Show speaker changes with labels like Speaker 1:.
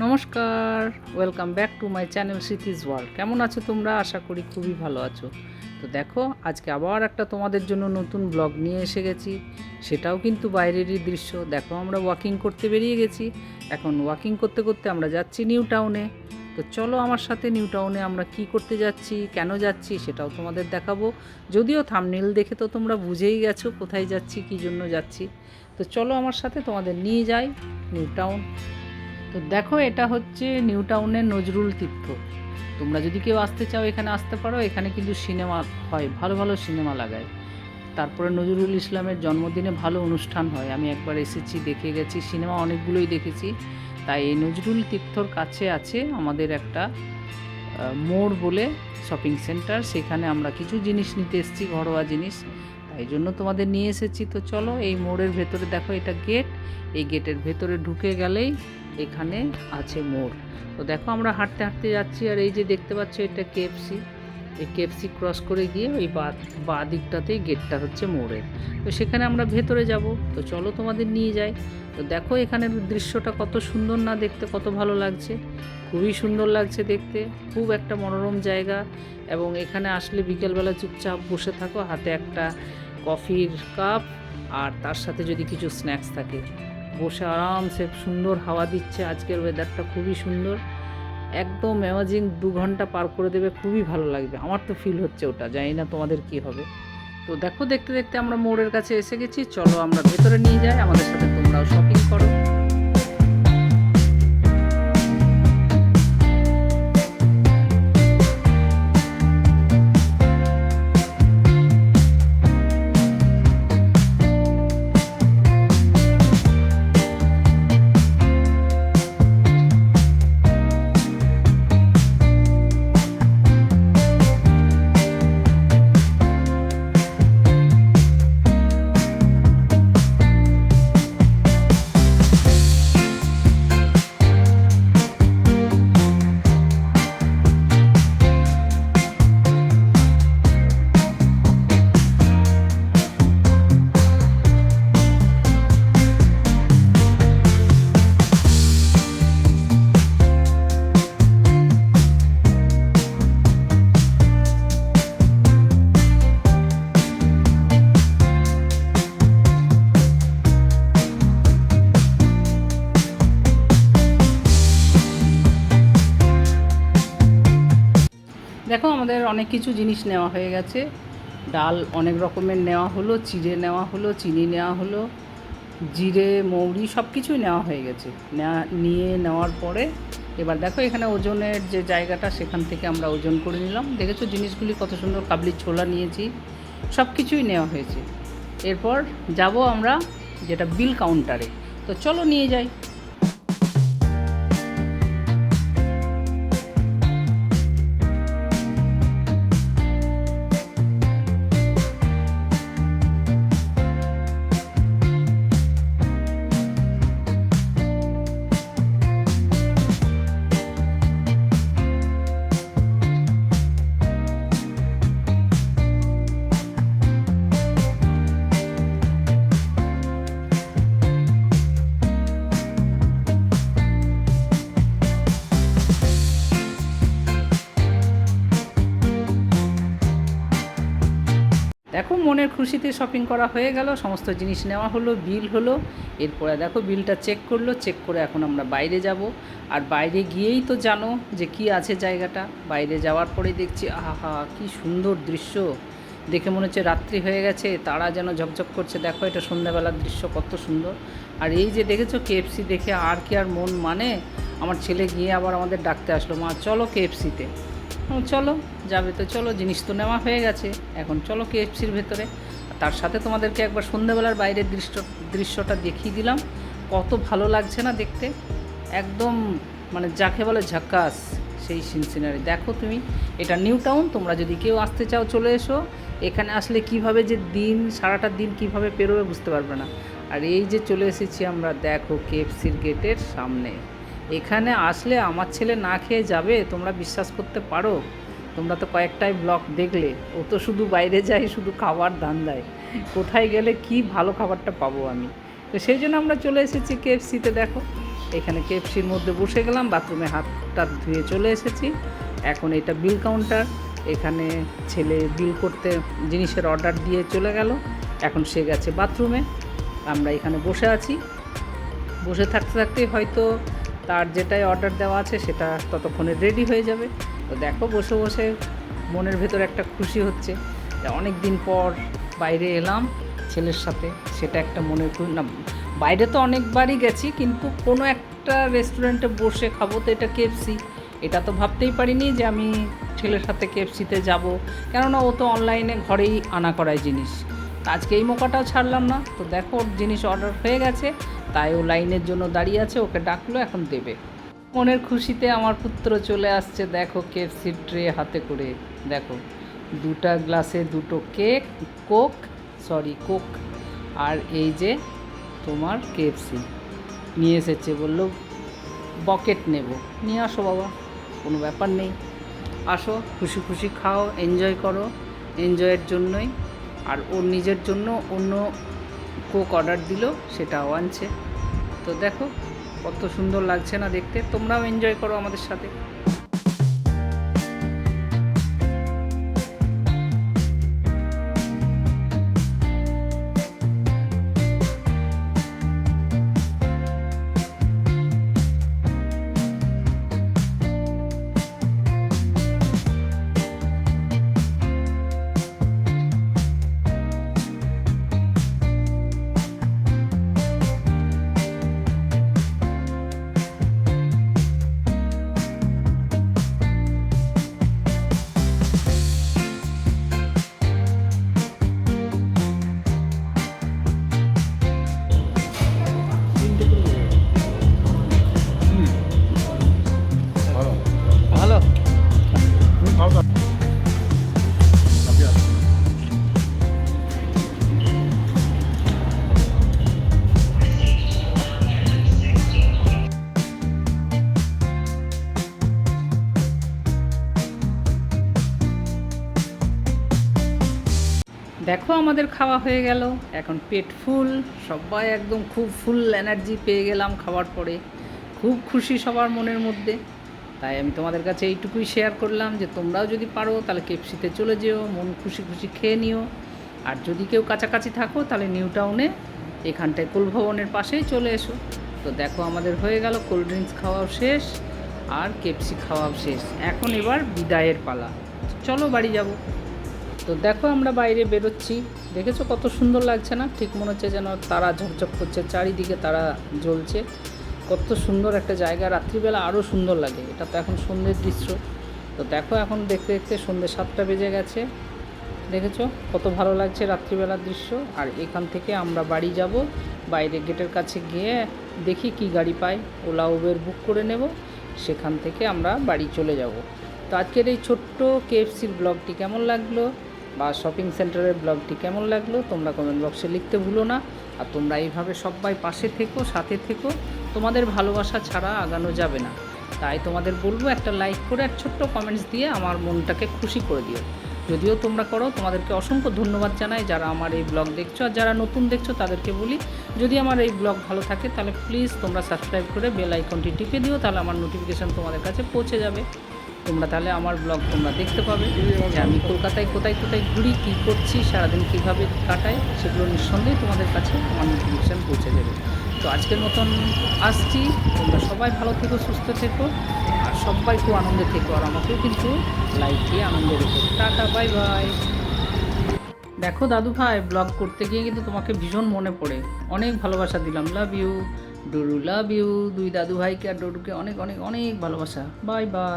Speaker 1: নমস্কার, welcome back to my channel Smriti's world. কেমন আছো তোমরা? আশা করি খুবই ভালো আছো। তো দেখো, আজকে আবার একটা তোমাদের জন্য নতুন ব্লগ নিয়ে এসে গেছি। সেটাও কিন্তু বাইরেরই দৃশ্য। দেখো, আমরা ওয়াকিং করতে বেরিয়ে গেছি। এখন ওয়াকিং করতে করতে আমরা যাচ্ছি নিউ টাউনে। তো চলো আমার সাথে নিউ টাউনে আমরা কি করতে যাচ্ছি, কেন যাচ্ছি সেটাও তোমাদের দেখাবো। যদিও থাম্বনেল দেখে তো তোমরা বুঝেই গেছো কোথায় যাচ্ছি, কী জন্য যাচ্ছি। তো চলো আমার সাথে তোমাদের নিয়ে যাই নিউ টাউন। তো দেখো, এটা হচ্ছে নিউ টাউনের নজরুল তীর্থ। তোমরা যদি কেউ আসতে চাও এখানে আসতে পারো। এখানে কিন্তু সিনেমা হয়, ভালো ভালো সিনেমা লাগায়। তারপরে নজরুল ইসলামের জন্মদিনে ভালো অনুষ্ঠান হয়। আমি একবার এসেছি, দেখে গেছি, সিনেমা অনেকগুলোই দেখেছি। তাই এই নজরুল তীর্থর কাছে আছে আমাদের একটা মোড় বলে শপিং সেন্টার। সেখানে আমরা কিছু জিনিস নিতে এসেছি, ঘরোয়া জিনিস, তাই জন্য তোমাদের নিয়ে এসেছি। তো চলো, এই মোড়ের ভেতরে দেখো, এটা গেট। এই গেটের ভেতরে ঢুকে গেলেই এখানে আছে মোড়। তো দেখো, আমরা হাঁটতে হাঁটতে যাচ্ছি, আর এই যে দেখতে পাচ্ছ এটা কেএফসি। এই কেএফসি ক্রস করে গিয়ে ওই বা দিকটাতেই গেটটা হচ্ছে মোড়ের। তো সেখানে আমরা ভেতরে যাব। তো চলো তোমাদের নিয়ে যাই। তো দেখো, এখানের দৃশ্যটা কত সুন্দর না দেখতে, কত ভালো লাগছে, খুবই সুন্দর লাগছে দেখতে। খুব একটা মনোরম জায়গা। এবং এখানে আসলে বিকেলবেলা চুপচাপ বসে থাকো, হাতে একটা কফির কাপ আর তার সাথে যদি কিছু স্ন্যাক্স থাকে, বসে আরামসে সুন্দর হাওয়া দিচ্ছে। আজকের ওয়েদারটা খুবই সুন্দর, একদম অ্যামাজিং। 2 ঘন্টা পার করে দেবে, খুবই ভালো লাগবে। আমার তো ফিল হচ্ছে ওটা, জানি না তোমাদের কি হবে। তো দেখো, দেখতে দেখতে আমরা মোড়ের কাছে এসে গেছি। চলো আমরা ভেতরে নিয়ে যাই, আমাদের সাথে তোমরাও শপিং করো। দেখো, আমাদের অনেক কিছু জিনিস নেওয়া হয়ে গেছে। ডাল অনেক রকমের নেওয়া হলো, চিড়ে নেওয়া হলো, চিনি নেওয়া হলো, জিরে মৌরি সব কিছুই নেওয়া হয়ে গেছে। নিয়ে নেওয়ার পরে এবার দেখো, এখানে ওজনের যে জায়গাটা, সেখান থেকে আমরা ওজন করে নিলাম। দেখেছো জিনিসগুলি কত সুন্দর, কাবলি ছোলা নিয়েছি, সব কিছুই নেওয়া হয়েছে। এরপর যাব আমরা যেটা বিল কাউন্টারে। তো চলো নিয়ে যাই। দেখো, মনের খুশিতে শপিং করা হয়ে গেল, সমস্ত জিনিস নেওয়া হলো, বিল হলো। এরপরে দেখো, বিলটা চেক করলো, চেক করে এখন আমরা বাইরে যাব। আর বাইরে গিয়েই তো জানো যে কি আছে জায়গাটা। বাইরে যাওয়ার পরেই দেখছি, আহা কি সুন্দর দৃশ্য। দেখে মনে হচ্ছে রাত্রি হয়ে গেছে, তারা যেন ঝকঝক করছে। দেখো, এটা সন্ধ্যাবেলার দৃশ্য, কত সুন্দর। আর এই যে দেখেছো কেএফসি, দেখে আর কি আর মন মানে। আমার ছেলে গিয়ে আবার আমাদের ডাকতে আসলো, মা চলো কেএফসিতে। চলো, যাবে তো চলো, জিনিস তো নেওয়া হয়ে গেছে, এখন চলো কেএফসির ভেতরে। তার সাথে তোমাদেরকে একবার সন্ধ্যেবেলার বাইরের দৃশ্যটা দেখিয়ে দিলাম। কত ভালো লাগছে না দেখতে, একদম মানে যাকে বলে ঝাক্কাস সেই সিনারি। দেখো তুমি, এটা নিউ টাউন। তোমরা যদি কেউ আসতে চাও চলে এসো। এখানে আসলে কিভাবে যে দিন, সারাটা দিন কিভাবে পেরোবে বুঝতে পারবে না। আর এই যে চলে এসেছি আমরা, দেখো কেএফসির গেটের সামনে। এখানে আসলে আমার ছেলে না খেয়ে যাবে, তোমরা বিশ্বাস করতে পারো? তোমরা তো কয়েকটাই ব্লগ দেখলে, ও তো শুধু বাইরে যায়, শুধু খাবার ধান্দায়। কোথায় গেলে কি ভালো খাবারটা পাবো আমি। তো সেই জন্য আমরা চলে এসেছি কেএফসিতে। দেখো, এখানে কেএফসির মধ্যে বসে গেলাম, বাথরুমে হাতটা ধুয়ে চলে এসেছি। এখন এটা বিল কাউন্টার, এখানে ছেলে বিল করতে জিনিসের অর্ডার দিয়ে চলে গেল। এখন সে গেছে বাথরুমে, আমরা এখানে বসে আছি। বসে থাকতে থাকতেই হয়তো তার যেটাই অর্ডার দেওয়া আছে সেটা ততক্ষণে রেডি হয়ে যাবে। তো দেখো বসে বসে মনের ভেতর একটা খুশি হচ্ছে যে অনেক দিন পর বাইরে এলাম ছেলের সাথে, সেটা একটা মনের না। বাইরে তো অনেকবারই গেছি, কিন্তু কোনো একটা রেস্টুরেন্টে বসে খাবো, তো এটা কেএফসি, এটা তো ভাবতেই পারিনি যে আমি ছেলের সাথে কেএফসিতে যাব, কেননা ও তো অনলাইনে ঘরেই আনা করায় জিনিস। আজকে এই মৌকাটাও ছাড়লাম না। তো দেখো ওর জিনিস অর্ডার হয়ে গেছে, তাই ও লাইনের জন্য দাঁড়িয়ে আছে, ওকে ডাকলো, এখন দেবে। মনের খুশিতে আমার পুত্র চলে আসছে, দেখো কেএফসির ট্রে হাতে করে। দেখো 2টা গ্লাসে 2টো কোক, আর এই যে তোমার কেএফসি নিয়ে এসেছে। বললো বকেট নেব, নিয়ে আসো বাবা, কোনো ব্যাপার নেই, আসো খুশি খুশি খাও, এনজয় করো, এনজয়ের জন্যই। আর ওর নিজের জন্য অন্য কোক অর্ডার দিল, সেটাও আনছে। তো দেখো কত সুন্দর লাগছে না দেখতে, তোমরাও এনজয় করো আমাদের সাথে। ভালো দেখো আমাদের খাওয়া হয়ে গেল, এখন পেট ফুল, সবাই একদম খুব ফুল এনার্জি পেয়ে গেলাম খাওয়ার পরে, খুব খুশি সবার মনের মধ্যে। তাই আমি তোমাদের কাছে এইটুকুই শেয়ার করলাম যে তোমরাও যদি পারো তাহলে কেএফসিতে চলে যেও, মন খুশি খুশি খেয়ে নিও। আর যদি কেউ কাছাকাছি থাকো তাহলে নিউ টাউনে এখানটায় কোল ভবনের পাশেই চলে এসো। তো দেখো আমাদের হয়ে গেল, কোল্ড ড্রিঙ্কস খাওয়াও শেষ আর কেএফসি খাওয়াও শেষ, এখন এবার বিদায়ের পালা, চলো বাড়ি যাব। তো দেখো আমরা বাইরে বেরোচ্ছি, দেখেছো কত সুন্দর লাগছে না? ঠিক মনে হচ্ছে যেন তারা ঝকঝক করছে, চারিদিকে তারা জ্বলছে, কত সুন্দর একটা জায়গা। রাত্রিবেলা আরও সুন্দর লাগে, এটা তো এখন সন্ধ্যের দৃশ্য। তো দেখো এখন দেখতে দেখতে সন্ধ্যে 7টা বেজে গেছে, দেখেছো কত ভালো লাগছে রাত্রিবেলার দৃশ্য। আর এখান থেকে আমরা বাড়ি যাব, বাইরে গেটের কাছে গিয়ে দেখি কি গাড়ি পাই, ওলা উবের বুক করে নেব, সেখান থেকে আমরা বাড়ি চলে যাব। তো আজকের এই ছোট্ট কেএফসির ব্লগটি কেমন লাগলো বা শপিং সেন্টারের ব্লগটি কেমন লাগলো তোমরা কমেন্ট বক্সে লিখতে ভুলো না। আর তোমরা এইভাবে সবাই পাশে থেকো, সাথে থেকো, তোমাদের ভালোবাসা ছাড়া আগানো যাবে না। তাই তোমাদের বলবো একটা লাইক করে আর ছোট্ট কমেন্টস দিয়ে আমার মনটাকে খুশি করে দিও। যদিও তোমরা করো, তোমাদেরকে অসংখ্য ধন্যবাদ জানাই যারা আমার এই ব্লগ দেখছো। আর যারা নতুন দেখছো তাদেরকে বলি, যদি আমার এই ব্লগ ভালো থাকে তাহলে প্লিজ তোমরা সাবস্ক্রাইব করে বেল আইকনটি টিপে দিও, তাহলে আমার নোটিফিকেশান তোমাদের কাছে পৌঁছে যাবে। তোমরা তাহলে আমার ব্লগ তোমরা দেখতে পাবে যে আমি কলকাতায় কোথায় কোথায় ঘুরি, কী করছি, সারাদিন কীভাবে কাটাই, সেগুলো নিঃসন্দেহে তোমাদের কাছে আমার নোটিফিকেশান পৌঁছে যাবে। তো আজকের মতন আসছি, তোমরা সবাই ভালো থেকো, সুস্থ থেকো, আর সবাই খুব আনন্দে থেকো, আর আমাকেও কিন্তু লাইক দিয়ে আনন্দে রেখো। Tata, bye bye. দেখো দাদু ভাই, ব্লগ করতে গিয়ে কিন্তু তোমাকে ভীষণ মনে পড়ে, অনেক ভালোবাসা দিলাম, লাভ ইউ ডোরু, লাভ ইউ। দুই দাদু ভাইকে আর ডোরুকে অনেক অনেক অনেক ভালোবাসা, বাই বাই।